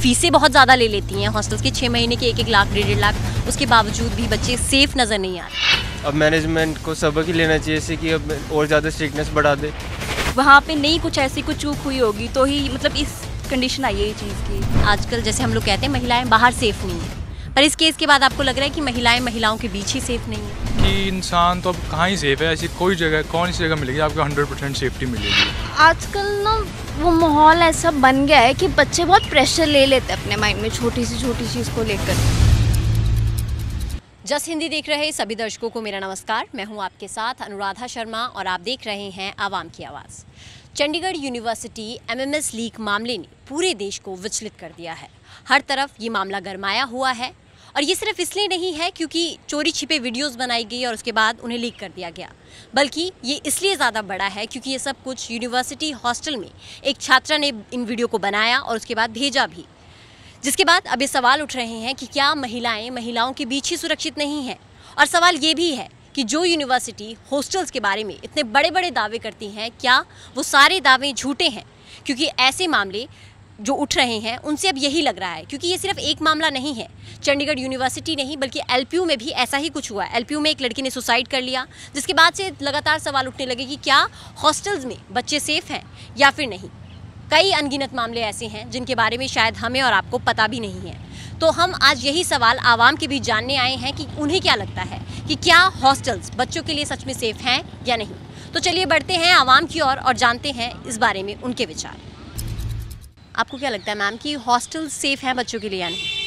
फीसें बहुत ज़्यादा ले लेती हैं हॉस्टल्स की, 6 महीने के 1-1 लाख 1.5 लाख, उसके बावजूद भी बच्चे सेफ़ नज़र नहीं आ रहे। अब मैनेजमेंट को सबक ही लेना चाहिए जैसे कि अब और ज़्यादा स्ट्रिक्टनेस बढ़ा दे। वहाँ पे नहीं कुछ ऐसी कुछ चूक हुई होगी तो ही मतलब इस कंडीशन आई है ये चीज़ की। आजकल जैसे हम लोग कहते हैं महिलाएं बाहर सेफ़ नहीं हैं, पर इस केस के बाद आपको लग रहा है कि महिलाएं महिलाओं के बीच ही सेफ़ नहीं है? कि इंसान तो अब कहाँ ही सेफ़ है, ऐसी कोई जगह कौन सी जगह मिलेगी आपको 100% सेफ्टी मिलेगी। आजकल ना वो माहौल ऐसा बन गया है कि बच्चे बहुत प्रेशर ले लेते हैं अपने माइंड में छोटी चीज़ को लेकर। जस हिंदी देख रहे सभी दर्शकों को मेरा नमस्कार। मैं हूं आपके साथ अनुराधा शर्मा और आप देख रहे हैं आवाम की आवाज़। चंडीगढ़ यूनिवर्सिटी एमएमएस लीक मामले ने पूरे देश को विचलित कर दिया है। हर तरफ ये मामला गरमाया हुआ है और ये सिर्फ इसलिए नहीं है क्योंकि चोरी छिपे वीडियोस बनाई गई और उसके बाद उन्हें लीक कर दिया गया, बल्कि ये इसलिए ज़्यादा बड़ा है क्योंकि ये सब कुछ यूनिवर्सिटी हॉस्टल में एक छात्रा ने इन वीडियो को बनाया और उसके बाद भेजा भी, जिसके बाद अब ये सवाल उठ रहे हैं कि क्या महिलाएं महिलाओं के बीच ही सुरक्षित नहीं हैं। और सवाल ये भी है कि जो यूनिवर्सिटी हॉस्टल्स के बारे में इतने बड़े बड़े दावे करती हैं, क्या वो सारे दावे झूठे हैं? क्योंकि ऐसे मामले जो उठ रहे हैं उनसे अब यही लग रहा है, क्योंकि ये सिर्फ एक मामला नहीं है। चंडीगढ़ यूनिवर्सिटी नहीं बल्कि एलपीयू में भी ऐसा ही कुछ हुआ। एलपीयू में एक लड़की ने सुसाइड कर लिया, जिसके बाद से लगातार सवाल उठने लगे कि क्या हॉस्टल्स में बच्चे सेफ़ हैं या फिर नहीं। कई अनगिनत मामले ऐसे हैं जिनके बारे में शायद हमें और आपको पता भी नहीं है। तो हम आज यही सवाल आवाम के बीच जानने आए हैं कि उन्हें क्या लगता है कि क्या हॉस्टल्स बच्चों के लिए सच में सेफ़ हैं या नहीं। तो चलिए बढ़ते हैं आवाम की ओर और जानते हैं इस बारे में उनके विचार। आपको क्या लगता है मैम कि हॉस्टल सेफ़ हैं बच्चों के लिए या नहीं?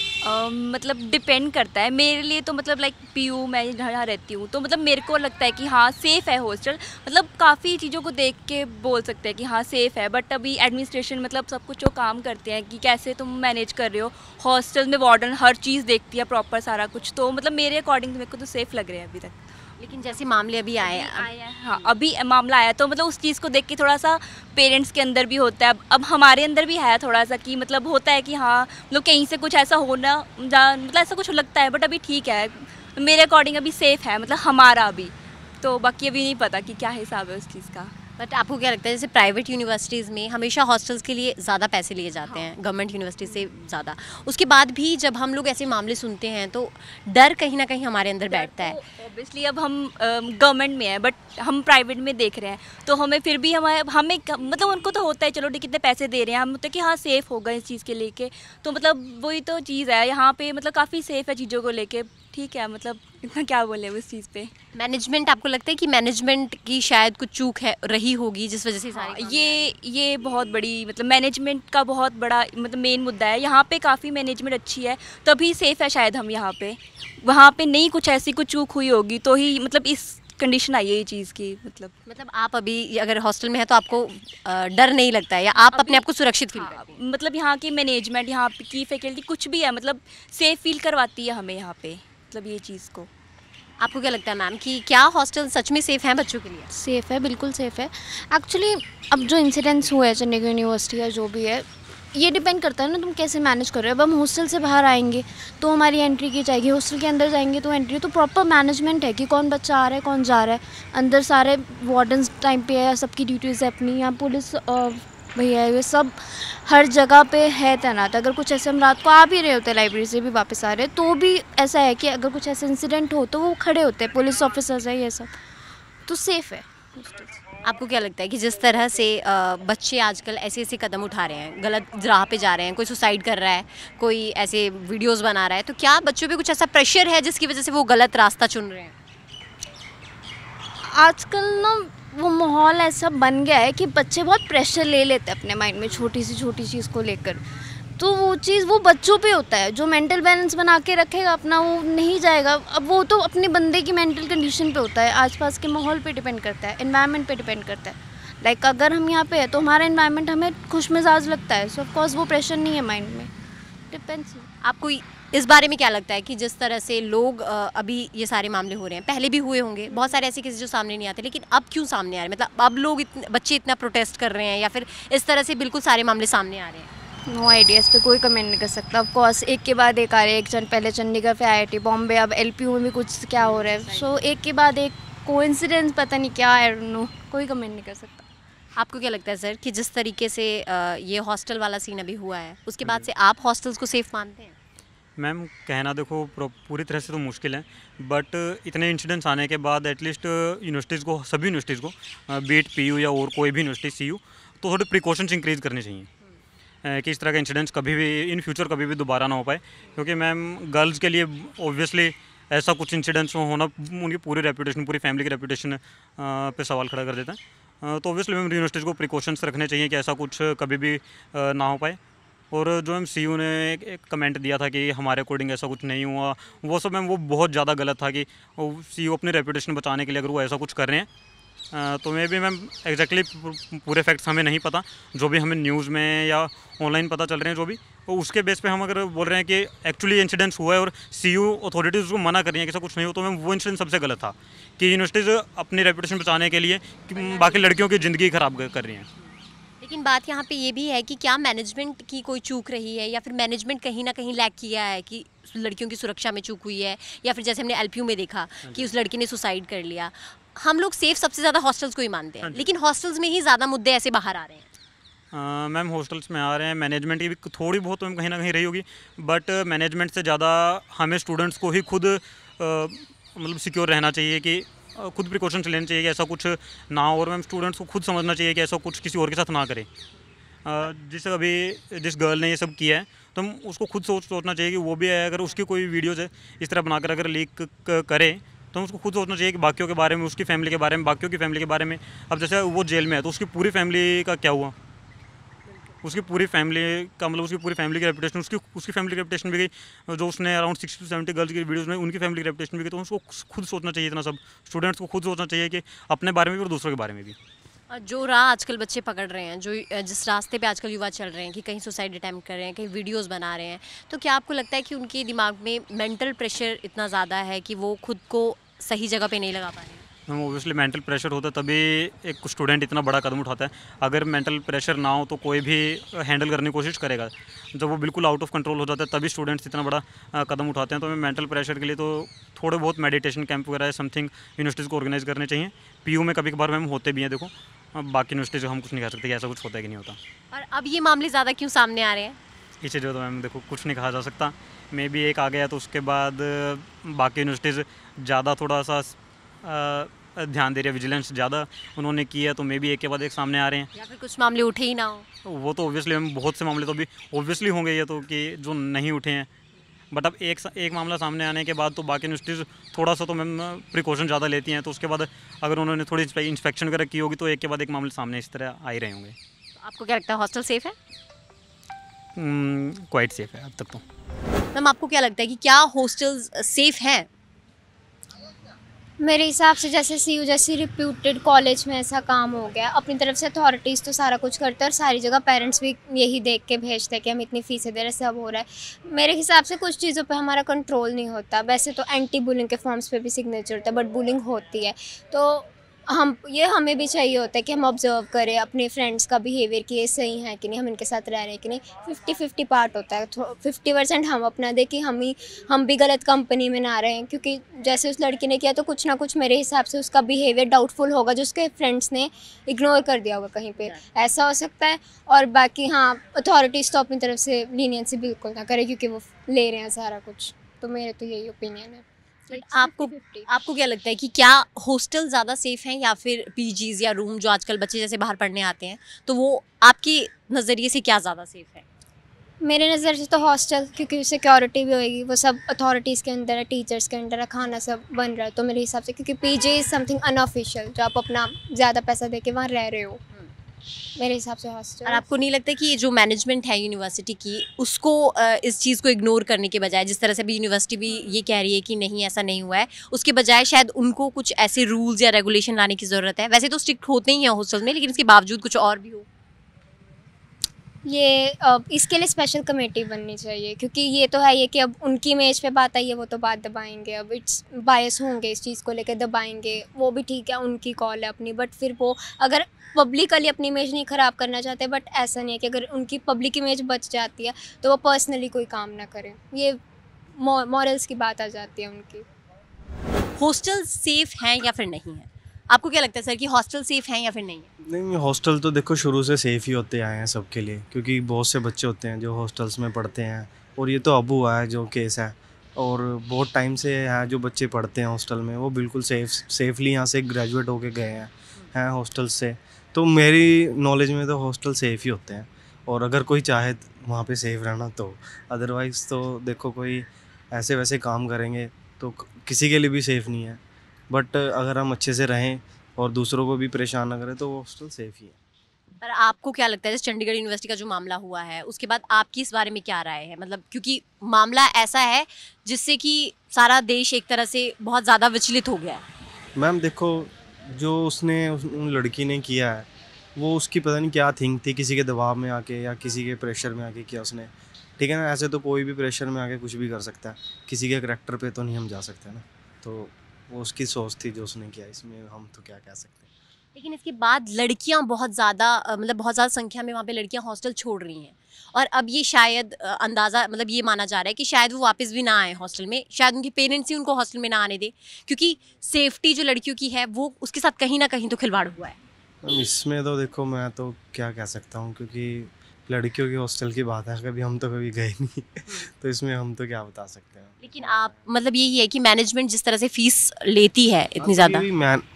मतलब डिपेंड करता है। मेरे लिए तो मतलब लाइक पीयू मैं जहाँ रहती हूँ तो मतलब मेरे को लगता है कि हाँ सेफ़ है हॉस्टल। मतलब काफ़ी चीज़ों को देख के बोल सकते हैं कि हाँ सेफ़ है, बट अभी एडमिनिस्ट्रेशन मतलब सब कुछ जो काम करते हैं कि कैसे तुम मैनेज कर रहे हो। हॉस्टल में वार्डन हर चीज़ देखती है प्रॉपर सारा कुछ, तो मतलब मेरे अकॉर्डिंग मेरे को तो सेफ़ लग रहे हैं अभी तक। लेकिन जैसे मामले अभी आए हाँ अभी मामला आया तो मतलब उस चीज़ को देख के थोड़ा सा पेरेंट्स के अंदर भी होता है। अब हमारे अंदर भी है थोड़ा सा कि मतलब होता है कि हाँ मतलब कहीं से कुछ ऐसा होना मतलब ऐसा कुछ लगता है, बट अभी ठीक है मेरे अकॉर्डिंग अभी सेफ़ है मतलब हमारा अभी। तो बाकी अभी नहीं पता कि क्या हिसाब है उस चीज़ का। बट आपको क्या लगता है जैसे प्राइवेट यूनिवर्सिटीज़ में हमेशा हॉस्टल्स के लिए ज़्यादा पैसे लिए जाते हैं गवर्नमेंट यूनिवर्सिटी से ज़्यादा, उसके बाद भी जब हम लोग ऐसे मामले सुनते हैं तो डर कहीं ना कहीं हमारे अंदर बैठता है। ऑब्वियसली अब हम गवर्नमेंट में है बट हम प्राइवेट में देख रहे हैं तो हमें फिर भी हमें मतलब उनको तो होता है चलो कितने पैसे दे रहे हैं हम होता है कि हाँ सेफ़ होगा इस चीज़ के लेके। तो मतलब वही तो चीज़ है यहाँ पे मतलब काफ़ी सेफ़ है चीज़ों को लेके। ठीक है मतलब इतना क्या बोले उस चीज़ पे। मैनेजमेंट, आपको लगता है कि मैनेजमेंट की शायद कुछ चूक है रही होगी जिस वजह से सारे ये बहुत बड़ी मतलब मैनेजमेंट का बहुत बड़ा मतलब मेन मुद्दा है। यहाँ पे काफ़ी मैनेजमेंट अच्छी है तभी सेफ़ है शायद हम यहाँ पे। वहाँ पे नहीं कुछ ऐसी कुछ चूक हुई होगी तो ही मतलब इस कंडीशन आई है ये चीज़ की। मतलब आप अभी अगर हॉस्टल में है तो आपको डर नहीं लगता है या आप अपने आप को सुरक्षित फील करते हैं? मतलब यहाँ की मैनेजमेंट यहाँ की फैकल्टी कुछ भी है मतलब सेफ़ फील करवाती है हमें यहाँ पे मतलब ये चीज़ को। आपको क्या लगता है मैम कि क्या हॉस्टल सच में सेफ़ हैं बच्चों के लिए? सेफ़ है, बिल्कुल सेफ़ है। एक्चुअली अब जो इंसिडेंट्स हुए हैं चंडीगढ़ यूनिवर्सिटी या जो भी है ये डिपेंड करता है ना तुम कैसे मैनेज कर रहे हो। अब हम हॉस्टल से बाहर आएंगे तो हमारी एंट्री की जाएगी, हॉस्टल के अंदर जाएंगे तो एंट्री, तो प्रॉपर मैनेजमेंट है कि कौन बच्चा आ रहा है कौन जा रहा है। अंदर सारे वार्डन्स टाइम पे है, सबकी ड्यूटीज़ है अपनी, यहाँ पुलिस भैया ये सब हर जगह पे है तैनात। अगर कुछ ऐसे हम रात को आ भी रहे होते हैं लाइब्रेरी से भी वापस आ रहे हैं तो भी ऐसा है कि अगर कुछ ऐसे इंसिडेंट हो तो वो खड़े होते हैं, पुलिस ऑफिसर्स है ये सब, तो सेफ़ है। आपको क्या लगता है कि जिस तरह से बच्चे आजकल ऐसे ऐसे कदम उठा रहे हैं, गलत राह पे जा रहे हैं, कोई सुसाइड कर रहा है, कोई ऐसे वीडियोस बना रहा है, तो क्या बच्चों पे कुछ ऐसा प्रेशर है जिसकी वजह से वो गलत रास्ता चुन रहे हैं? आजकल ना वो माहौल ऐसा बन गया है कि बच्चे बहुत प्रेशर ले लेते हैं अपने माइंड में छोटी चीज़ को लेकर। तो वो चीज़ वो बच्चों पे होता है, जो मेंटल बैलेंस बना के रखेगा अपना वो नहीं जाएगा। अब वो तो अपने बंदे की मेंटल कंडीशन पे होता है, आसपास के माहौल पे डिपेंड करता है, एनवायरनमेंट पे डिपेंड करता है। लाइक अगर हम यहाँ पे है तो हमारा एनवायरनमेंट हमें खुश मिजाज लगता है, सो ऑफकोर्स वो प्रेशर नहीं है माइंड में, डिपेंड्स। आपको इस बारे में क्या लगता है कि जिस तरह से लोग अभी ये सारे मामले हो रहे हैं, पहले भी हुए होंगे बहुत सारे ऐसे केस जो सामने नहीं आते, लेकिन अब क्यों सामने आ रहे हैं? मतलब अब लोग बच्चे इतना प्रोटेस्ट कर रहे हैं या फिर इस तरह से बिल्कुल सारे मामले सामने आ रहे हैं? नो आइडिया, इस पर कोई कमेंट नहीं कर सकता। ऑफ कोर्स एक के बाद एक आ रहे हैं, एक पहले चंडीगढ़ फिर IIT बॉम्बे, अब LPU में भी कुछ क्या हो रहा है। सो एक के बाद एक कोइंसिडेंस पता नहीं क्या है, नो कोई कमेंट नहीं कर सकता। आपको क्या लगता है सर कि जिस तरीके से ये हॉस्टल वाला सीन अभी हुआ है उसके बाद से आप हॉस्टल्स को सेफ मानते हैं? मैम कहना देखो पूरी तरह से तो मुश्किल है, बट इतने इंसिडेंट्स आने के बाद एटलीस्ट यूनिवर्सिटीज़ को, सभी यूनिवर्सिटीज़ को, बीट पीयू या और कोई भी यूनिवर्सिटी सीयू, तो थोड़े प्रिकॉशंस इंक्रीज़ करने चाहिए कि इस तरह के इंसिडेंट्स कभी भी इन फ्यूचर कभी भी दोबारा ना हो पाए। क्योंकि मैम गर्ल्स के लिए ऑब्वियसली ऐसा कुछ इंसिडेंट्स होना उनकी पूरी रेपुटेशन, पूरी फैमिली की रेपुटेशन पे सवाल खड़ा कर देता है। तो ऑब्वियसली मैम यूनिवर्सिटीज़ को प्रिकॉशंस रखने चाहिए कि ऐसा कुछ कभी भी ना हो पाए। और जो मैम सीयू ने एक कमेंट दिया था कि हमारे अकॉर्डिंग ऐसा कुछ नहीं हुआ, वो सब मैम वो बहुत ज़्यादा गलत था कि सीयू अपनी रेपुटेशन बचाने के लिए अगर वो ऐसा कुछ कर रहे हैं तो मे भी मैम एग्जैक्टली पूरे फैक्ट्स हमें नहीं पता, जो भी हमें न्यूज़ में या ऑनलाइन पता चल रहे हैं जो भी, तो उसके बेस पे हम अगर बोल रहे हैं कि एक्चुअली इंसिडेंट्स हुआ है और सीयू अथॉरिटीज़ उसको मना कर रही हैं कि ऐसा कुछ नहीं हो, तो मैम वो इंसिडेंट सबसे गलत था कि यूनिवर्सिटीज़ अपनी रेपुटेशन बचाने के लिए बाकी लड़कियों की ज़िंदगी ख़राब कर रही हैं। लेकिन बात यहाँ पे ये भी है कि क्या मैनेजमेंट की कोई चूक रही है या फिर मैनेजमेंट कहीं ना कहीं लैक किया है कि लड़कियों की सुरक्षा में चूक हुई है, या फिर जैसे हमने एलपीयू में देखा कि उस लड़की ने सुसाइड कर लिया। हम लोग सेफ सबसे ज़्यादा हॉस्टल्स को ही मानते हैं, लेकिन हॉस्टल्स में ही ज़्यादा मुद्दे ऐसे बाहर आ रहे हैं। मैम हॉस्टल्स में आ रहे हैं, मैनेजमेंट की भी थोड़ी बहुत कहीं ना कहीं रही होगी, बट मैनेजमेंट से ज़्यादा हमें स्टूडेंट्स को ही खुद मतलब सिक्योर रहना चाहिए कि खुद प्रिकॉशंस लेने चाहिए कि ऐसा कुछ ना हो। और मैम स्टूडेंट्स को खुद समझना चाहिए कि ऐसा कुछ किसी और के साथ ना करें। जिस गर्ल ने ये सब किया है तो हम उसको खुद सोचना चाहिए कि वो भी है, अगर उसकी कोई वीडियोज़ है इस तरह बनाकर अगर लीक करे तो हम उसको खुद सोचना चाहिए कि बाकियों के बारे में, उसकी फैमिली के बारे में, बाकियों की फैमिली के बारे में। अब जैसे वो जेल में है तो उसकी पूरी फैमिली का क्या हुआ, उसकी पूरी फैमिली का मतलब उसकी पूरी फैमिली की रेपुटेशन, उसकी फैमिली की रेपुटेशन भी गई। जो उसने अराउंड 60 to 70 गर्ल्स की वीडियोज़ में उनकी फैमिली की रेपुटेशन भी गई। तो उसको खुद सोचना चाहिए, इतना सब स्टूडेंट्स को खुद सोचना चाहिए कि अपने बारे में भी और दूसरों के बारे में भी। जो राह आजकल बच्चे पकड़ रहे हैं, जो जिस रास्ते पे आजकल युवा चल रहे हैं कि कहीं सुसाइड अटैम्प्ट कर रहे हैं, कहीं वीडियोस बना रहे हैं, तो क्या आपको लगता है कि उनके दिमाग में मेंटल प्रेशर इतना ज़्यादा है कि वो खुद को सही जगह पे नहीं लगा पा रहे हैं? मैम ओबियसली मेंटल प्रेशर होता है तभी एक स्टूडेंट इतना बड़ा कदम उठाता है। अगर मेंटल प्रेशर ना हो तो कोई भी हैंडल करने की कोशिश करेगा। जब वो बिल्कुल आउट ऑफ कंट्रोल हो जाता है तभी स्टूडेंट्स इतना बड़ा कदम उठाते हैं। तो मैं मेंटल प्रेशर के लिए तो थोड़े बहुत मेडिटेशन कैंप वगैरह समथिंग यूनिवर्सिटीज़ को ऑर्गेनाइज करने चाहिए। पीयू में कभी कभार मैम होते भी हैं, देखो बाकी यूनिवर्सिटीज़ हम कुछ नहीं कह सकते कि ऐसा कुछ होता है कि नहीं होता। और अब ये मामले ज़्यादा क्यों सामने आ रहे हैं? इसी जो तो मैम देखो कुछ नहीं कहा जा सकता। मे भी एक आ गया तो उसके बाद बाकी यूनिवर्सिटीज़ ज़्यादा थोड़ा सा ध्यान दे रही है, विजिलेंस ज़्यादा उन्होंने की है, तो मे भी एक के बाद एक सामने आ रहे हैं। या फिर कुछ मामले उठे ही ना हो। वो तो ऑब्वियसली मैम बहुत से मामले तो अभी ऑब्वियसली होंगे ये तो कि जो नहीं उठे हैं। बट अब एक मामला सामने आने के बाद तो बाकी यूनिवर्सिटीज़ थोड़ा सा तो मैम प्रिकॉशन ज़्यादा लेती हैं। तो उसके बाद अगर उन्होंने थोड़ी इंस्पेक्शन वगैरह की होगी तो एक के बाद एक मामले सामने इस तरह आ ही रहे होंगे। तो आपको क्या लगता है हॉस्टल सेफ़ है? क्वाइट सेफ है अब तक तो। मैम आपको क्या लगता है कि क्या हॉस्टल्स सेफ़ हैं? मेरे हिसाब से जैसे सीयू जैसी रिप्यूटेड कॉलेज में ऐसा काम हो गया, अपनी तरफ से अथॉरिटीज़ तो सारा कुछ करते हैं और सारी जगह पेरेंट्स भी यही देख के भेजते हैं कि हम इतनी फ़ीसें दे रहे हैं, सब हो रहा है। मेरे हिसाब से कुछ चीज़ों पे हमारा कंट्रोल नहीं होता। वैसे तो एंटी बुलिंग के फॉर्म्स पे भी सिग्नेचर होता है, बट बुलिंग होती है तो हमें भी चाहिए होता है कि हम ऑब्जर्व करें अपने फ्रेंड्स का बिहेवियर कि ये सही है कि नहीं, हम इनके साथ रह रहे हैं कि नहीं। 50-50 पार्ट होता है। 50% हम अपना दें कि हम भी गलत कंपनी में ना रहें, क्योंकि जैसे उस लड़की ने किया तो कुछ ना कुछ मेरे हिसाब से उसका बिहेवियर डाउटफुल होगा जो उसके फ्रेंड्स ने इग्नोर कर दिया होगा कहीं पे, ऐसा हो सकता है। और बाकी हाँ, अथॉरिटीज़ तो अपनी तरफ से लीनियंसी बिल्कुल ना करें क्योंकि वो ले रहे हैं सारा कुछ। तो मेरे तो यही ओपिनियन है। आपको क्या लगता है कि क्या हॉस्टल ज़्यादा सेफ़ हैं या फिर पीजीज़ या रूम जो आजकल बच्चे जैसे बाहर पढ़ने आते हैं, तो वो आपके नज़रिए से क्या ज़्यादा सेफ़ है? मेरे नज़र से तो हॉस्टल, क्योंकि सिक्योरिटी भी होएगी, वो सब अथॉरिटीज़ के अंदर है, टीचर्स के अंडर है, खाना सब बन रहा है। तो मेरे हिसाब से क्योंकि पीजी इज़ समथिंग अनऑफिशियल जो आप अपना ज़्यादा पैसा दे के वहाँ रह रहे हो, मेरे हिसाब से हॉस्टल। और आपको नहीं लगता कि ये जो मैनेजमेंट है यूनिवर्सिटी की, उसको इस चीज़ को इग्नोर करने के बजाय, जिस तरह से भी यूनिवर्सिटी भी ये कह रही है कि नहीं ऐसा नहीं हुआ है, उसके बजाय शायद उनको कुछ ऐसे रूल्स या रेगुलेशन लाने की ज़रूरत है? वैसे तो स्ट्रिक्ट होते ही हैं हॉस्टल में, लेकिन इसके बावजूद कुछ और भी हो। ये इसके लिए स्पेशल कमेटी बननी चाहिए, क्योंकि ये तो है ये कि अब उनकी इमेज पे बात आई है, वो तो बात दबाएंगे। अब इट्स बायस होंगे इस चीज़ को लेकर, दबाएंगे, वो भी ठीक है, उनकी कॉल है अपनी। बट फिर वो अगर पब्लिकली अपनी इमेज नहीं ख़राब करना चाहते, बट ऐसा नहीं है कि अगर उनकी पब्लिक इमेज बच जाती है तो वो पर्सनली कोई काम ना करें। ये मॉरल्स की बात आ जाती है उनकी। हॉस्टल सेफ़ हैं या फिर नहीं है? आपको क्या लगता है सर कि हॉस्टल सेफ हैं या फिर नहीं है? नहीं, हॉस्टल तो देखो शुरू से सेफ़ ही होते आए हैं सबके लिए, क्योंकि बहुत से बच्चे होते हैं जो हॉस्टल्स में पढ़ते हैं, और ये तो अब हुआ है जो केस है, और बहुत टाइम से है जो बच्चे पढ़ते हैं हॉस्टल में वो बिल्कुल सेफली यहाँ से ग्रेजुएट होके गए हैं हॉस्टल से। तो मेरी नॉलेज में तो हॉस्टल सेफ़ ही होते हैं, और अगर कोई चाहे वहाँ पे सेफ़ रहना तो, अदरवाइज़ तो देखो कोई ऐसे वैसे काम करेंगे तो किसी के लिए भी सेफ़ नहीं है। बट अगर हम अच्छे से रहें और दूसरों को भी परेशान ना करें तो वो हॉस्टल सेफ़ ही है। पर आपको क्या लगता है जैसे चंडीगढ़ यूनिवर्सिटी का जो मामला हुआ है उसके बाद आपकी इस बारे में क्या राय है? मतलब क्योंकि मामला ऐसा है जिससे कि सारा देश एक तरह से बहुत ज़्यादा विचलित हो गया है। मैम देखो, जो उन लड़की ने किया है वो उसकी पता नहीं क्या थिंक थी, किसी के दबाव में आके या किसी के प्रेशर में आके किया उसने, ठीक है ना। ऐसे तो कोई भी प्रेशर में आके कुछ भी कर सकता है, किसी के करैक्टर पे तो नहीं हम जा सकते ना। तो वो उसकी सोच थी जो उसने किया, इसमें हम तो क्या कह सकते हैं। लेकिन इसके बाद लड़कियां बहुत ज़्यादा मतलब बहुत ज़्यादा संख्या में वहाँ पे लड़कियां हॉस्टल छोड़ रही हैं, और अब ये शायद अंदाज़ा मतलब ये माना जा रहा है कि शायद वो वापस भी ना आए हॉस्टल में, शायद उनके पेरेंट्स ही उनको हॉस्टल में ना आने दे, क्योंकि सेफ्टी जो लड़कियों की है वो उसके साथ कहीं ना कहीं तो खिलवाड़ हुआ है। मैम इसमें तो देखो मैं तो क्या कह सकता हूँ, क्योंकि लड़कियों के हॉस्टल की बात है, हम तो कभी गए नहीं तो इसमें हम तो क्या बता सकते हैं। लेकिन आप मतलब यही है कि मैनेजमेंट जिस तरह से फीस लेती है इतनी ज़्यादा,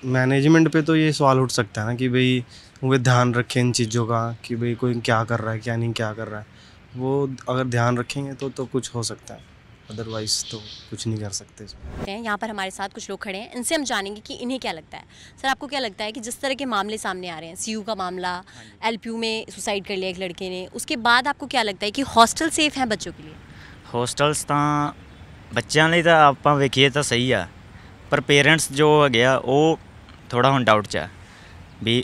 मैनेजमेंट पे तो ये सवाल उठ सकता है ना कि भाई वो ध्यान रखें इन चीज़ों का कि भाई कोई क्या कर रहा है क्या नहीं क्या कर रहा है। वो अगर ध्यान रखेंगे तो कुछ हो सकता है, अदरवाइज़ तो कुछ नहीं कर सकते इसमें। यहाँ पर हमारे साथ कुछ लोग खड़े हैं, इनसे हम जानेंगे कि इन्हें क्या लगता है। सर आपको क्या लगता है कि जिस तरह के मामले सामने आ रहे हैं, सीयू का मामला, एलपीयू में सुसाइड कर लिया एक लड़के ने, उसके बाद आपको क्या लगता है कि हॉस्टल सेफ है बच्चों के लिए? ਹੋਸਟਲਸ ਤਾਂ ਬੱਚਿਆਂ ਲਈ ਤਾਂ ਆਪਾਂ ਵੇਖੀਏ ਤਾਂ ਸਹੀ ਆ, ਪਰ ਪੇਰੈਂਟਸ ਜੋ ਹੈਗੇ ਆ ਉਹ ਥੋੜਾ ਹੁਣ ਡਾਊਟ 'ਚ ਆ ਵੀ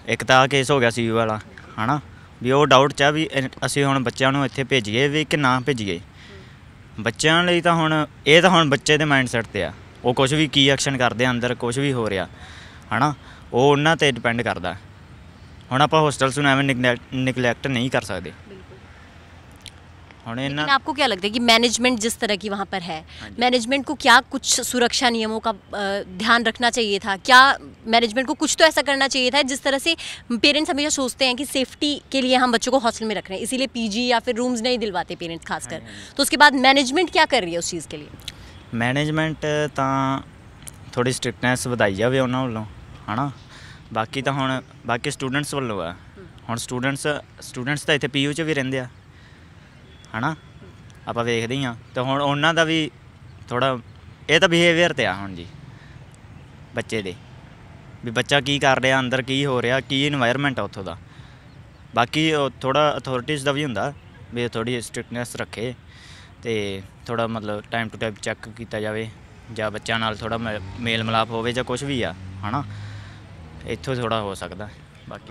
ਇੱਕ ਤਾਂ ਕੇਸ ਹੋ ਗਿਆ ਸੀ ਵਾਲਾ ਹੈ ਨਾ, ਵੀ ਉਹ ਡਾਊਟ 'ਚ ਆ ਵੀ ਅਸੀਂ ਹੁਣ ਬੱਚਿਆਂ ਨੂੰ ਇੱਥੇ ਭੇਜੀਏ ਵੀ ਕਿ ਨਾ ਭੇਜੀਏ। ਬੱਚਿਆਂ ਲਈ ਤਾਂ ਹੁਣ ਇਹ ਤਾਂ ਹੁਣ ਬੱਚੇ ਦੇ ਮਾਈਂਡਸੈਟ 'ਤੇ ਆ, ਉਹ ਕੁਝ ਵੀ ਕੀ ਐਕਸ਼ਨ ਕਰਦੇ ਆ ਅੰਦਰ ਕੁਝ ਵੀ ਹੋ ਰਿਹਾ ਹੈ ਨਾ, ਉਹ ਉਹਨਾਂ 'ਤੇ ਡਿਪੈਂਡ ਕਰਦਾ। ਹੁਣ ਆਪਾਂ ਹੋਸਟਲਸ ਨੂੰ ਐਵੇਂ ਨਿਗਲੈਕਟ नहीं कर सकते। लेकिन आपको क्या लगता है कि मैनेजमेंट जिस तरह की वहाँ पर है, मैनेजमेंट को क्या कुछ सुरक्षा नियमों का ध्यान रखना चाहिए था? क्या मैनेजमेंट को कुछ तो ऐसा करना चाहिए था जिस तरह से पेरेंट्स हमेशा सोचते हैं कि सेफ्टी के लिए हम बच्चों को हॉस्टल में रख रहे हैं, इसीलिए पीजी या फिर रूम्स नहीं दिलवाते पेरेंट्स खासकर, तो उसके बाद मैनेजमेंट क्या कर रही है उस चीज़ के लिए? मैनेजमेंट ਤਾਂ ਥੋੜੀ ਸਟ੍ਰਿਕਟਨੈਸ ਵਧਾਈ ਜਾਵੇ ਉਹਨਾਂ ਵੱਲੋਂ ਹੈ ਨਾ, ਬਾਕੀ ਤਾਂ ਹੁਣ ਬਾਕੀ ਸਟੂਡੈਂਟਸ ਵੱਲੋਂ ਆ। ਹੁਣ ਸਟੂਡੈਂਟਸ ਤਾਂ ਇੱਥੇ ਪੀਯੂ 'ਚ ਵੀ ਰਹਿੰਦੇ ਆ ਹੈ ਨਾ, ਆਪਾਂ ਵੇਖਦੇ ਹੀ ਹਾਂ। ਅਤੇ ਹੁਣ ਉਹਨਾਂ ਦਾ ਵੀ ਥੋੜ੍ਹਾ ਇਹ ਤਾਂ ਬਿਹੇਵੀਅਰ 'ਤੇ ਆ ਹੁਣ ਜੀ ਬੱਚੇ ਦੇ, ਵੀ ਬੱਚਾ ਕੀ ਕਰ ਰਿਹਾ ਅੰਦਰ, ਕੀ ਹੋ ਰਿਹਾ, ਕੀ ਇਨਵਾਇਰਮੈਂਟ ਆ ਉੱਥੋਂ ਦਾ। ਬਾਕੀ ਥੋੜ੍ਹਾ ਅਥੋਰਿਟੀਜ਼ ਦਾ ਵੀ ਹੁੰਦਾ ਵੀ ਥੋੜ੍ਹੀ ਸਟ੍ਰਿਕਟਨੈਸ ਰੱਖੇ ਅਤੇ ਥੋੜ੍ਹਾ ਮਤਲਬ ਟਾਈਮ ਟੂ ਟਾਈਮ ਚੈੱਕ ਕੀਤਾ ਜਾਵੇ, ਜਾਂ ਬੱਚਿਆਂ ਨਾਲ ਥੋੜ੍ਹਾ ਮੇਲ ਮਿਲਾਪ ਹੋਵੇ ਜਾਂ ਕੁਛ ਵੀ ਆ ਹੈ ਨਾ, ਇੱਥੋਂ ਥੋੜ੍ਹਾ ਹੋ ਸਕਦਾ।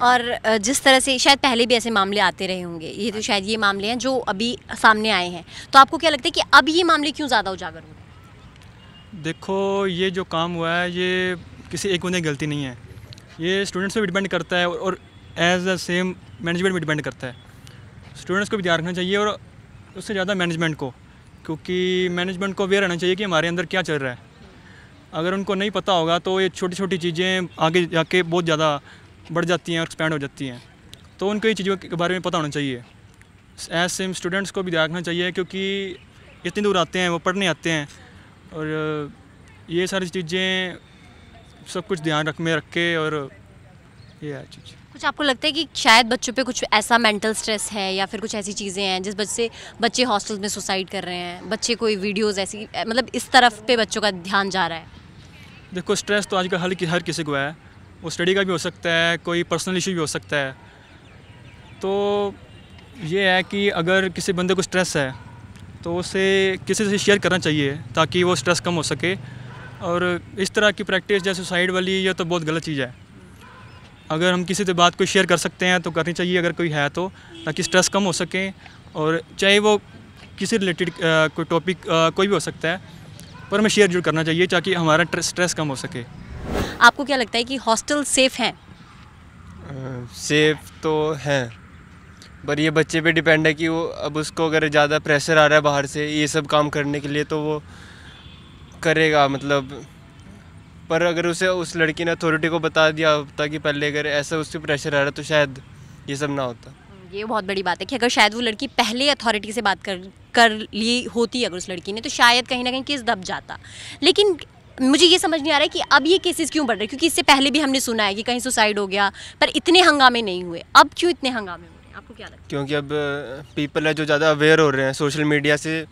और जिस तरह से शायद पहले भी ऐसे मामले आते रहे होंगे, ये तो शायद ये मामले हैं जो अभी सामने आए हैं, तो आपको क्या लगता है कि अब ये मामले क्यों ज़्यादा उजागर हो रहे हैं? देखो ये जो काम हुआ है ये किसी एक बंदे की गलती नहीं है, ये स्टूडेंट्स पे भी डिपेंड करता है और एज द सेम मैनेजमेंट भी डिपेंड करता है। स्टूडेंट्स को भी ध्यान रखना चाहिए और उससे ज़्यादा मैनेजमेंट को, क्योंकि मैनेजमेंट को अवेयर रहना चाहिए कि हमारे अंदर क्या चल रहा है। अगर उनको नहीं पता होगा तो ये छोटी छोटी चीज़ें आगे जाके बहुत ज़्यादा बढ़ जाती हैं और एक्सपैंड हो जाती हैं, तो उनको ये चीज़ों के बारे में पता होना चाहिए। एज सेम स्टूडेंट्स को भी ध्यान रखना चाहिए, क्योंकि इतनी दूर आते हैं, वो पढ़ने आते हैं, और ये सारी चीज़ें सब कुछ ध्यान में रख के, और ये है चीज़। कुछ आपको लगता है कि शायद बच्चों पे कुछ ऐसा मेंटल स्ट्रेस है या फिर कुछ ऐसी चीज़ें हैं जिस वजह से बच्चे हॉस्टल में सुसाइड कर रहे हैं, बच्चे कोई वीडियोज़ ऐसी मतलब इस तरफ पे बच्चों का ध्यान जा रहा है? देखो स्ट्रेस तो आजकल हर किसी को है, वो स्टडी का भी हो सकता है, कोई पर्सनल इशू भी हो सकता है। तो ये है कि अगर किसी बंदे को स्ट्रेस है तो उसे किसी से शेयर करना चाहिए ताकि वो स्ट्रेस कम हो सके, और इस तरह की प्रैक्टिस जैसे सुसाइड वाली ये तो बहुत गलत चीज़ है। अगर हम किसी से बात कोई शेयर कर सकते हैं तो करनी चाहिए अगर कोई है तो, ताकि स्ट्रेस कम हो सके, और चाहे वो किसी रिलेटेड कोई टॉपिक कोई भी हो सकता है, पर हमें शेयर जरूर करना चाहिए ताकि हमारा स्ट्रेस कम हो सके। आपको क्या लगता है कि हॉस्टल सेफ हैं? सेफ तो हैं, पर ये बच्चे पे डिपेंड है कि वो अब उसको अगर ज़्यादा प्रेशर आ रहा है बाहर से ये सब काम करने के लिए तो वो करेगा, मतलब पर अगर उसे उस लड़की ने अथॉरिटी को बता दिया होता कि पहले अगर ऐसा उससे प्रेशर आ रहा है तो शायद ये सब ना होता। ये बहुत बड़ी बात है कि अगर शायद वो लड़की पहले अथॉरिटी से बात कर ली होती अगर उस लड़की ने, तो शायद कहीं ना कहीं केस दब जाता। लेकिन मुझे ये समझ नहीं आ रहा है कि अब ये केसेस क्यों बढ़ रहे हैं, क्योंकि इससे पहले भी हमने सुना है कि कहीं सुसाइड हो गया पर इतने हंगामे नहीं हुए। अब क्यों इतने हंगामे हो रहे हैं, आपको क्या लगता है? क्योंकि अब पीपल है जो ज़्यादा अवेयर हो रहे हैं, सोशल मीडिया से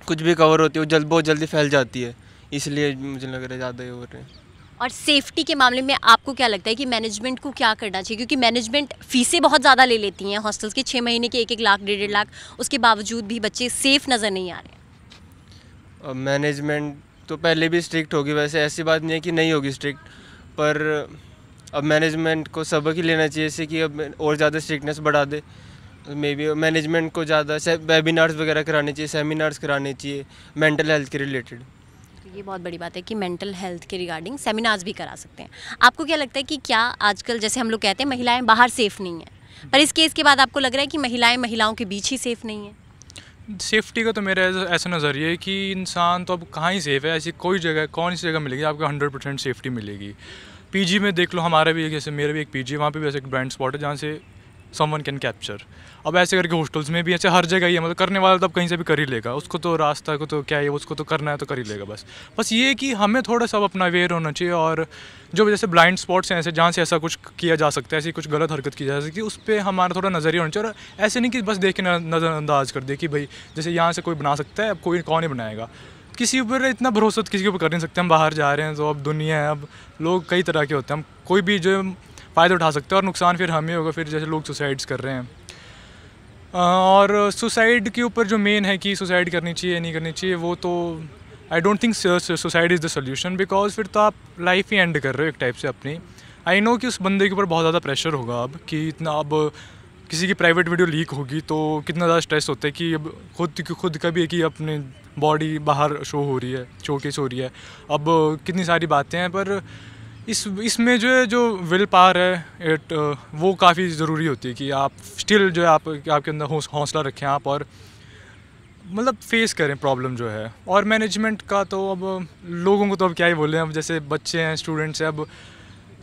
कुछ भी कवर होती है वो बहुत जल्दी फैल जाती है, इसलिए मुझे लग रहा है ज़्यादा ये हो रहे हैं। और सेफ्टी के मामले में आपको क्या लगता है कि मैनेजमेंट को क्या करना चाहिए, क्योंकि मैनेजमेंट फीसें बहुत ज़्यादा ले लेती हैं हॉस्टल्स की, 6 महीने के 1-1 लाख 1.5 लाख, उसके बावजूद भी बच्चे सेफ़ नज़र नहीं आ रहे हैं। अब मैनेजमेंट तो पहले भी स्ट्रिक्ट होगी, वैसे ऐसी बात नहीं है कि नहीं होगी स्ट्रिक्ट, पर अब मैनेजमेंट को सबक ही लेना चाहिए इससे कि अब और ज़्यादा स्ट्रिक्टनेस बढ़ा दे। मे बी मैनेजमेंट को ज़्यादा वेबिनार्स वगैरह कराने चाहिए, सेमिनार्स कराने चाहिए मेंटल हेल्थ के रिलेटेड। ये बहुत बड़ी बात है कि मेंटल हेल्थ के रिगार्डिंग सेमिनार्स भी करा सकते हैं। आपको क्या लगता है कि क्या आजकल जैसे हम लोग कहते हैं महिलाएं बाहर सेफ़ नहीं हैं, पर इस केस के बाद आपको लग रहा है कि महिलाएं महिलाओं के बीच ही सेफ़ नहीं हैं? सेफ्टी का तो मेरा ऐसा नज़रिया है कि इंसान तो अब कहाँ ही सेफ़ है, ऐसी कोई जगह कौन सी जगह मिलेगी आपको 100% सेफ्टी मिलेगी। पीजी में देख लो, हमारा भी जैसे मेरा भी एक पीजी है, वहाँ पे भी ऐसे एक ब्रांड स्पॉट है जहाँ से समवन कैन कैप्चर। अब ऐसे करके हॉस्टल्स में भी ऐसे हर जगह ही है, मतलब करने वाला तो अब कहीं से भी कर ही लेगा, उसको तो रास्ता को तो क्या है, उसको तो करना है तो कर ही लेगा। बस ये है कि हमें थोड़ा सा अपना अवेयर होना चाहिए, और जो जैसे ब्लाइंड स्पॉट्स हैं ऐसे जहाँ से ऐसा कुछ किया जा सकता है, ऐसी कुछ गलत हरकत की जा सकती है, उस पर हमारा थोड़ा नज़रिया होना चाहिए। और ऐसे नहीं कि बस देख के नज़रअंदाज कर दे कि भाई जैसे यहाँ से कोई बना सकता है, अब कोई कौन ही बनाएगा। किसी ऊपर इतना भरोसा तो किसी के ऊपर कर नहीं सकते। हम बाहर जा रहे हैं तो अब दुनिया है, अब लोग कई तरह के होते हैं, हम कोई भी जो फ़ायदा उठा सकते हैं और नुकसान फिर हमें होगा। फिर जैसे लोग सुसाइड्स कर रहे हैं, और सुसाइड के ऊपर जो मेन है कि सुसाइड करनी चाहिए नहीं करनी चाहिए, वो तो I don't think suicide is the solution, because फिर तो आप लाइफ ही एंड कर रहे हो एक टाइप से अपनी। आई नो कि उस बंदे के ऊपर बहुत ज़्यादा प्रेशर होगा अब कि इतना, अब किसी की प्राइवेट वीडियो लीक होगी तो कितना ज़्यादा स्ट्रेस होता है कि अब खुद का भी है कि अपनी बॉडी बाहर शो हो रही है, शोकेस हो रही है, अब कितनी सारी बातें हैं। पर इसमें जो विल पावर है वो काफ़ी ज़रूरी होती है कि आप स्टिल जो है आपके अंदर हौसला रखें आप, और मतलब फेस करें प्रॉब्लम जो है। और मैनेजमेंट का तो अब लोगों को तो अब क्या ही बोलें, अब जैसे बच्चे हैं, स्टूडेंट्स हैं, अब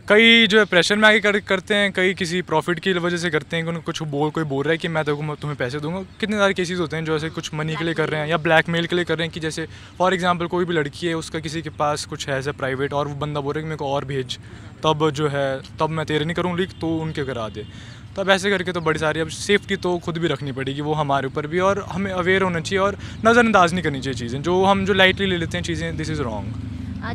कई जो है प्रेशर में आके करते हैं, कई किसी प्रॉफिट की वजह से करते हैं कि उनको कोई बोल रहा है कि मैं तुम्हें पैसे दूंगा। कितने सारे केसेस होते हैं जो ऐसे कुछ मनी के लिए कर रहे हैं या ब्लैकमेल के लिए कर रहे हैं, कि जैसे फॉर एग्जांपल कोई भी लड़की है, उसका किसी के पास कुछ है ऐसे प्राइवेट, और वो बंदा बोल रहा है कि मेरे को और भेज, तब मैं तेरे नहीं करूँ लीक, तो उनके करा दे। तब ऐसे करके तो बड़ी सारी अब सेफ्टी तो खुद भी रखनी पड़ेगी, वो हमारे ऊपर भी, और हमें अवेयर होना चाहिए और नज़रअंदाज नहीं करनी चाहिए चीज़ें जो लाइटली ले लेते हैं चीज़ें। This is wrong.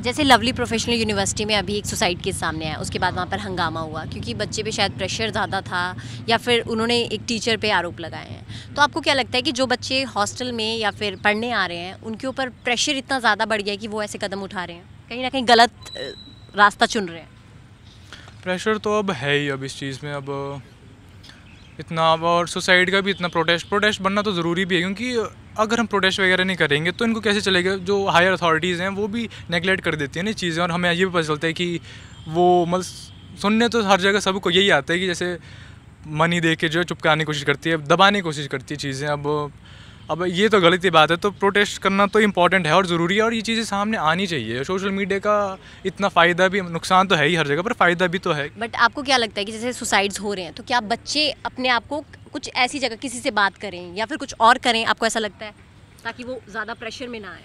जैसे लवली प्रोफेशनल यूनिवर्सिटी में अभी एक सुसाइड केस सामने आया, उसके बाद वहाँ पर हंगामा हुआ क्योंकि बच्चे पे शायद प्रेशर ज़्यादा था, या फिर उन्होंने एक टीचर पे आरोप लगाए हैं। तो आपको क्या लगता है कि जो बच्चे हॉस्टल में या फिर पढ़ने आ रहे हैं, उनके ऊपर प्रेशर इतना ज़्यादा बढ़ गया कि वो ऐसे कदम उठा रहे हैं, कहीं ना कहीं गलत रास्ता चुन रहे हैं? प्रेशर तो अब है ही अब इस चीज़ में, अब इतना, और सुसाइड का भी इतना प्रोटेस्ट बनना तो ज़रूरी भी है, क्योंकि अगर हम प्रोटेस्ट वगैरह नहीं करेंगे तो इनको कैसे चलेगा। जो हायर अथॉरिटीज़ हैं वो भी नेगलेक्ट कर देती हैं ना चीज़ें, और हमें ये भी पता चलता है कि वो मतलब सुनने तो हर जगह सबको यही आता है कि जैसे मनी दे के जो है चुपकाने की कोशिश करती है, दबाने की कोशिश करती है चीज़ें। अब ये तो गलत ही बात है। तो प्रोटेस्ट करना तो इम्पॉर्टेंट है और ज़रूरी है, और ये चीज़ें सामने आनी चाहिए। सोशल मीडिया का इतना फ़ायदा भी, नुकसान तो है ही हर जगह पर, फ़ायदा भी तो है। बट आपको क्या लगता है कि जैसे सुसाइड्स हो रहे हैं तो क्या बच्चे अपने आप को कुछ ऐसी जगह किसी से बात करें या फिर कुछ और करें, आपको ऐसा लगता है, ताकि वो ज़्यादा प्रेशर में ना आए?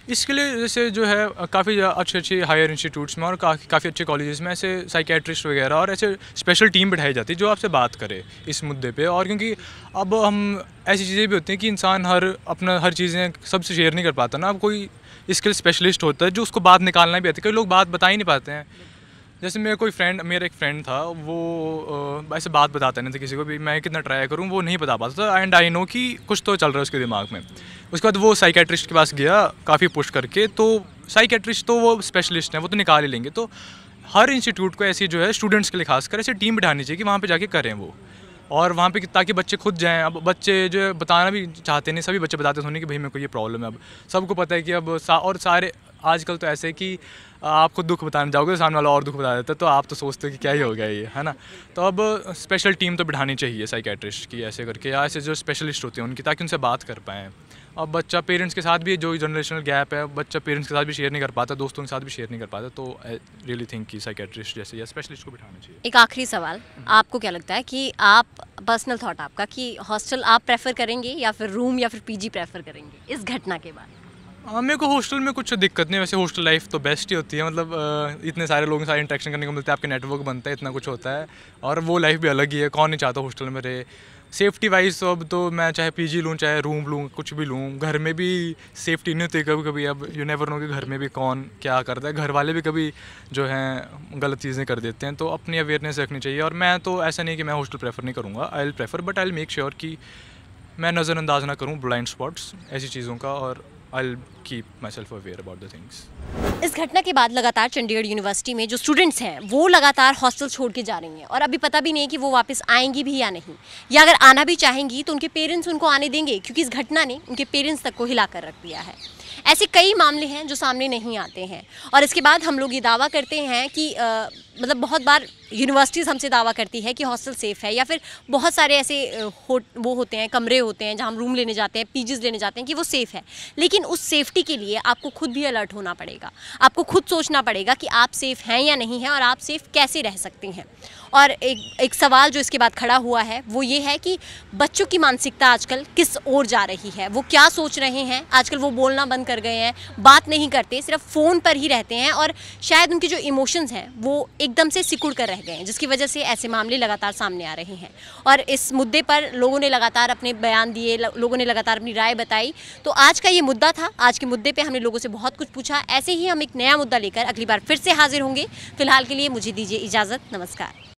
इसके लिए जैसे जो है काफ़ी अच्छे हायर इंस्टीट्यूट्स में और काफ़ी अच्छे कॉलेजेस में ऐसे साइकेट्रिस्ट वगैरह और ऐसे स्पेशल टीम बिठाई जाती है जो आपसे बात करे इस मुद्दे पे। और क्योंकि अब हम ऐसी चीज़ें भी होती हैं कि इंसान हर चीज़ें सबसे शेयर नहीं कर पाता ना। अब कोई इसके लिए स्पेशलिस्ट होता है जो उसको बात निकालना भी आती है। कई लोग बात बता ही नहीं पाते हैं। जैसे मेरा एक फ्रेंड था, वो ऐसे बात बताता नहीं था किसी को भी, मैं कितना ट्राई करूँ वो नहीं बता पाता था। एंड आई नो कि कुछ तो चल रहा है उसके दिमाग में। उसके बाद वो साइकेट्रिस्ट के पास गया काफ़ी पुश करके, तो साइकेट्रिस्ट तो वो स्पेशलिस्ट हैं, वो तो निकाल ही लेंगे। तो हर इंस्टीट्यूट को ऐसी जो है स्टूडेंट्स के लिए खासकर ऐसी टीम बिठानी चाहिए कि वहाँ पे जाके करें वो, और वहाँ पे ताकि बच्चे खुद जाएं। अब बच्चे जो है बताना भी चाहते नहीं, सभी बच्चे बताते होने कि भाई मेरे को ये प्रॉब्लम है। अब सबको पता है कि अब और सारे आजकल तो ऐसे है कि आप खुद दुख बताने जाओगे तो सामने वाला और दुख बता देता है, तो आप तो सोचते हो कि क्या ही हो गया ये, है ना। तो अब स्पेशल टीम तो बिठानी चाहिए साइकेट्रिस्ट की ऐसे करके, या ऐसे जो स्पेशलिस्ट होते हैं उनकी, ताकि उनसे बात कर पाएँ। अब बच्चा पेरेंट्स के साथ भी जो जनरेशनल गैप है, बच्चा पेरेंट्स के साथ भी शेयर नहीं कर पाता, दोस्तों के साथ भी शेयर नहीं कर पाता, तो आई रियली थिंक कि साइकेट्रिस्ट जैसे या स्पेशलिस्ट को बिठाना चाहिए। एक आखिरी सवाल, आपको क्या लगता है कि आप पर्सनल थॉट आपका कि हॉस्टल आप प्रेफर करेंगे या फिर रूम या फिर पीजी प्रेफर करेंगे इस घटना के बाद? मेरे को हॉस्टल में कुछ दिक्कत नहीं, वैसे हॉस्टल लाइफ तो बेस्ट ही होती है, मतलब इतने सारे लोगों के साथ इंटरेक्शन करने को मिलता है, आपके नेटवर्क बनता है, इतना कुछ होता है, और वो लाइफ भी अलग ही है। कौन नहीं चाहता हॉस्टल में रहे। सेफ्टी वाइज तो अब तो मैं चाहे पीजी लूँ चाहे रूम लूँ कुछ भी लूँ, घर में भी सेफ्टी नहीं होती कभी कभी। अब यू नेवर नो कि घर में भी कौन क्या करता है, घर वाले भी कभी जो हैं गलत चीज़ें कर देते हैं, तो अपनी अवेयरनेस रखनी चाहिए। और मैं तो ऐसा नहीं कि मैं हॉस्टल प्रेफर नहीं करूँगा, I will prefer, but I will make sure कि मैं नज़रअंदाज ना करूँ ब्लाइंड स्पॉट्स ऐसी चीज़ों का, और I'll keep myself aware about the things. इस घटना के बाद लगातार चंडीगढ़ यूनिवर्सिटी में जो स्टूडेंट्स हैं वो लगातार हॉस्टल छोड़ के जा रही हैं, और अभी पता भी नहीं कि वो वापस आएंगी भी या नहीं, या अगर आना भी चाहेंगी तो उनके पेरेंट्स उनको आने देंगे, क्योंकि इस घटना ने उनके पेरेंट्स तक को हिला कर रख दिया है। ऐसे कई मामले हैं जो सामने नहीं आते हैं, और इसके बाद हम लोग ये दावा करते हैं कि मतलब बहुत बार यूनिवर्सिटीज़ हमसे दावा करती है कि हॉस्टल सेफ़ है, या फिर बहुत सारे ऐसे वो होते हैं, कमरे होते हैं जहाँ हम रूम लेने जाते हैं, पीजीज़ लेने जाते हैं कि वो सेफ़ है, लेकिन उस सेफ्टी के लिए आपको खुद भी अलर्ट होना पड़ेगा, आपको खुद सोचना पड़ेगा कि आप सेफ़ हैं या नहीं हैं, और आप सेफ़ कैसे रह सकते हैं। और एक सवाल जो इसके बाद खड़ा हुआ है वो ये है कि बच्चों की मानसिकता आजकल किस ओर जा रही है, वो क्या सोच रहे हैं। आजकल वो बोलना बंद कर गए हैं, बात नहीं करते, सिर्फ फ़ोन पर ही रहते हैं, और शायद उनके जो इमोशंस हैं वो एकदम से सिकुड़ कर रह गए हैं, जिसकी वजह से ऐसे मामले लगातार सामने आ रहे हैं। और इस मुद्दे पर लोगों ने लगातार अपने बयान दिए, लोगों ने लगातार अपनी राय बताई। तो आज का ये मुद्दा था, आज के मुद्दे पर हमने लोगों से बहुत कुछ पूछा। ऐसे ही हम एक नया मुद्दा लेकर अगली बार फिर से हाजिर होंगे। फिलहाल के लिए मुझे दीजिए इजाज़त, नमस्कार।